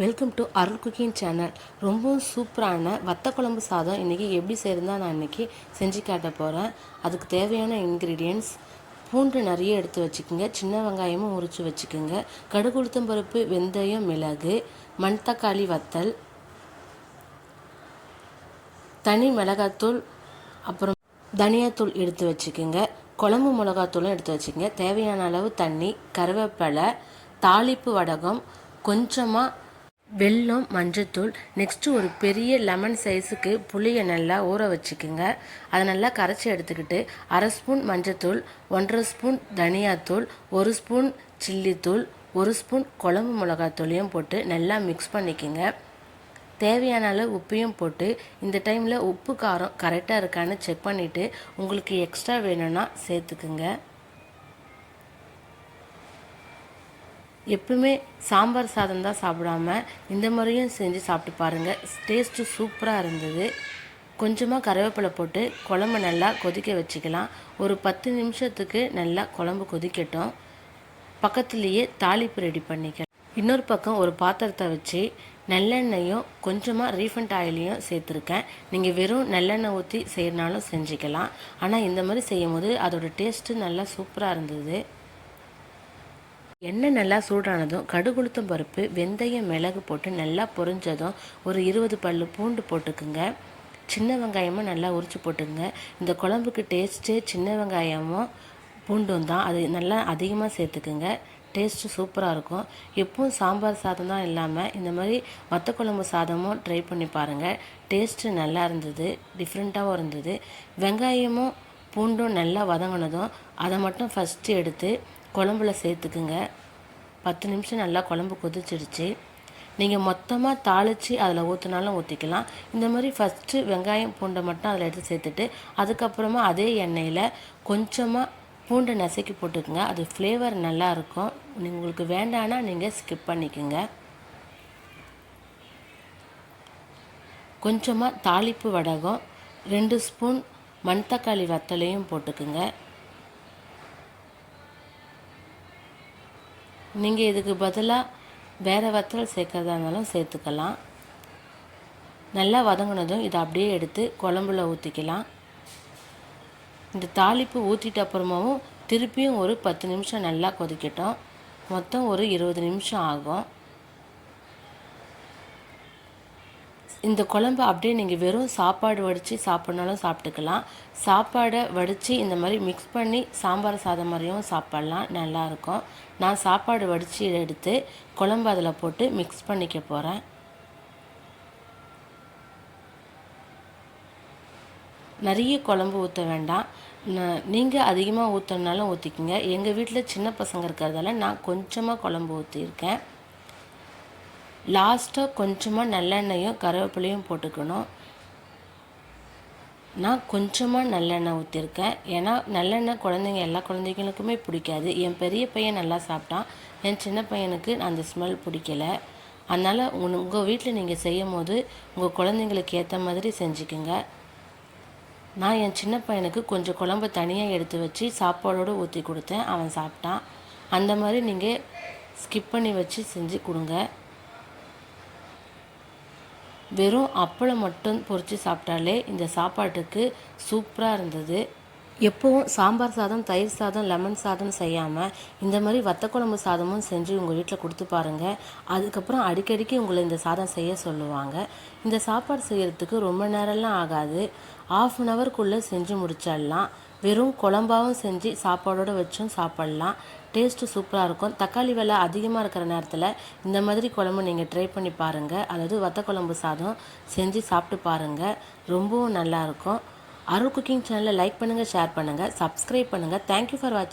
Welcome to Arul cooking channel. ரொம்பவும் சூப்பரான வத்த குழம்பு சாதம் இன்றைக்கி எப்படி செய்கிறதா நான் இன்றைக்கி செஞ்சு காட்ட போகிறேன். அதுக்கு தேவையான இன்க்ரீடியன்ட்ஸ்: பூண்டு நிறைய எடுத்து வச்சுக்கோங்க, சின்ன வெங்காயமும் உரித்து வச்சுக்கோங்க, கடுகு உளுத்தம் பருப்பு, வெந்தயம், மிளகு, மண்தக்காளி வத்தல், தனி மிளகாத்தூள், அப்புறம் தனியாத்தூள் எடுத்து வச்சுக்கோங்க, குழம்பு மிளகாத்தூளும் எடுத்து வச்சுக்கோங்க, தேவையான அளவு தண்ணி, கருவேப்பிலை, தாளிப்பு வடகம், கொஞ்சமாக வெல்லம், மஞ்சத்தூள். நெக்ஸ்ட்டு ஒரு பெரிய லெமன் சைஸுக்கு புளியை நல்லா ஊற வச்சுக்கோங்க. அதை நல்லா கரைச்சி எடுத்துக்கிட்டு 1/2 ஸ்பூன் மஞ்சத்தூள், 1/2 ஸ்பூன் தனியாத்தூள், 1 ஸ்பூன் சில்லித்தூள், 1 ஸ்பூன் குழம்பு மிளகாத்தூளையும் போட்டு நல்லா மிக்ஸ் பண்ணிக்கோங்க. தேவையான அளவு உப்பையும் போட்டு இந்த டைமில் உப்பு காரம் கரெக்டாக இருக்கான்னு செக் பண்ணிவிட்டு உங்களுக்கு எக்ஸ்ட்ரா வேணும்னா சேர்த்துக்குங்க. எப்பவுமே சாம்பார் சாதம் தான் சாப்பிடாம இந்த முறையும் செஞ்சு சாப்பிட்டு பாருங்கள். டேஸ்ட்டு சூப்பராக இருந்தது. கொஞ்சமாக கருவேப்பிலை போட்டு குழம்பு நல்லா கொதிக்க வச்சுக்கலாம். ஒரு 10 நிமிஷத்துக்கு நல்லா குழம்பு கொதிக்கட்டும். பக்கத்துலேயே தாளிப்பு ரெடி பண்ணிக்கலாம். இன்னொரு பக்கம் ஒரு பாத்திரத்தை வச்சு நல்லெண்ணெயும் கொஞ்சமாக ரீஃபண்ட் ஆயிலையும் சேர்த்துருக்கேன். நீங்கள் வெறும் நல்லெண்ணெய் ஊற்றி செய்யறனாலும் செஞ்சுக்கலாம். ஆனால் இந்த மாதிரி செய்யும் போது அதோடய டேஸ்ட்டு நல்லா சூப்பராக இருந்தது. எண்ணெய் நல்லா சூடானதும் கடுகு உளுத்தம் பருப்பு, வெந்தயம், மிளகு போட்டு நல்லா பொரிஞ்சதும் ஒரு 20 பல்லு பூண்டு போட்டுக்குங்க. சின்ன வெங்காயமும் நல்லா உரித்து போட்டுக்குங்க. இந்த குழம்புக்கு டேஸ்ட்டு சின்ன வெங்காயமும் பூண்டும் தான், அது நல்லா அதிகமாக சேர்த்துக்குங்க. டேஸ்ட்டு சூப்பராக இருக்கும். எப்பவும் சாம்பார் சாதம் தான் இல்லாமல் இந்த மாதிரி வத்த குழம்பு சாதமும் ட்ரை பண்ணி பாருங்கள். டேஸ்ட்டு நல்லா இருந்தது, டிஃப்ரெண்ட்டாகவும் இருந்தது. வெங்காயமும் பூண்டும் நல்லா வதங்கினதும் அதை மட்டும் ஃபஸ்ட்டு எடுத்து குழம்புல சேர்த்துக்குங்க. 10 நிமிஷம் நல்லா குழம்பு கொதிச்சிடுச்சு. நீங்கள் மொத்தமாக தாளித்து அதில் ஊற்றினாலும் ஊற்றிக்கலாம். இந்த மாதிரி ஃபஸ்ட்டு வெங்காயம் பூண்டை மட்டும் அதில் எடுத்து சேர்த்துட்டு அதுக்கப்புறமா அதே எண்ணெயில் கொஞ்சமாக பூண்டை நசுக்கி போட்டுக்குங்க. அது ஃப்ளேவர் நல்லாயிருக்கும். உங்களுக்கு வேண்டான்னா நீங்கள் ஸ்கிப் பண்ணிக்கோங்க. கொஞ்சமாக தாளிப்பு வடகம், 2 ஸ்பூன் மண்தக்காளி வத்தலையும் போட்டுக்குங்க. நீங்கள் இதுக்கு பதிலாக வேறு வத்தல் சேர்க்கறதா இருந்தாலும் சேர்த்துக்கலாம். நல்லா வதங்கினதும் இதை அப்படியே எடுத்து குழம்புல ஊற்றிக்கலாம். இந்த தாளிப்பு ஊற்றிட்ட அப்புறமாவும் திருப்பியும் ஒரு 10 நிமிஷம் நல்லா கொதிக்கட்டும். மொத்தம் ஒரு 20 நிமிஷம் ஆகும். இந்த குழம்பு அப்படியே நீங்கள் வெறும் சாப்பாடு வடித்து சாப்பிட்னாலும் சாப்பிட்டுக்கலாம். சாப்பாடை வடித்து இந்த மாதிரி மிக்ஸ் பண்ணி சாம்பார் சாதம் மாதிரியும் சாப்பிட்லாம், நல்லாயிருக்கும். நான் சாப்பாடு வடித்து எடுத்து குழம்பு அதில் போட்டு மிக்ஸ் பண்ணிக்க போகிறேன். நிறைய குழம்பு ஊற்ற வேண்டாம். நீங்கள் அதிகமாக ஊற்றணுனாலும் ஊற்றிக்கிங்க. எங்கள் வீட்டில் சின்ன பசங்க இருக்கிறதால நான் கொஞ்சமாக குழம்பு ஊற்றிருக்கேன். லாஸ்ட்டாக கொஞ்சமாக நல்லெண்ணெயும் கருவேப்பிலையும் போட்டுக்கணும். நான் கொஞ்சமாக நல்லெண்ணெய் ஊற்றிருக்கேன். ஏன்னா நல்லெண்ணெய் எல்லா குழந்தைங்களுக்குமே பிடிக்காது. என் பெரிய பையன் நல்லா சாப்பிட்டான், என் சின்ன பையனுக்கு அந்த ஸ்மெல் பிடிக்கல. அதனால் உங்கள் வீட்டில் நீங்கள் செய்யும் போது உங்கள் குழந்தைங்களுக்கு ஏற்ற மாதிரி செஞ்சுக்குங்க. நான் என் சின்ன பையனுக்கு கொஞ்சம் குழம்பு தனியாக எடுத்து வச்சு சாப்பாடோடு ஊற்றி கொடுத்தேன், அவன் சாப்பிட்டான். அந்த மாதிரி நீங்கள் ஸ்கிப் பண்ணி வச்சு செஞ்சு கொடுங்க. வெறும் அப்பளம் மட்டும் பொரித்து சாப்பிட்டாலே இந்த சாப்பாட்டுக்கு சூப்பராக இருந்தது. எப்போவும் சாம்பார் சாதம், தயிர் சாதம், லெமன் சாதம் செய்யாமல் இந்த மாதிரி வத்த குழம்பு சாதமும் செஞ்சு உங்கள் வீட்டில் கொடுத்து பாருங்கள். அதுக்கப்புறம் அடிக்கடிக்கு உங்களை இந்த சாதம் செய்ய சொல்லுவாங்க. இந்த சாப்பாடு செய்கிறதுக்கு ரொம்ப நேரம்லாம் ஆகாது. 1/2 அன் ஹவருக்குள்ளே செஞ்சு முடிச்சிடலாம். வெறும் குழம்பாகவும் செஞ்சு சாப்பாடோடு வச்சும் சாப்பிட்லாம். டேஸ்ட்டு சூப்பராக இருக்கும். தக்காளி விலை அதிகமாக இருக்கிற நேரத்தில் இந்த மாதிரி குழம்பு நீங்கள் ட்ரை பண்ணி பாருங்கள். அதாவது வத்த குழம்பு சாதம் செஞ்சு சாப்பிட்டு பாருங்கள், ரொம்பவும் நல்லாயிருக்கும். அருள் குக்கிங் சேனலை லைக் பண்ணுங்கள், ஷேர் பண்ணுங்கள், சப்ஸ்கிரைப் பண்ணுங்கள். தேங்க்யூ ஃபார் வாட்சிங்.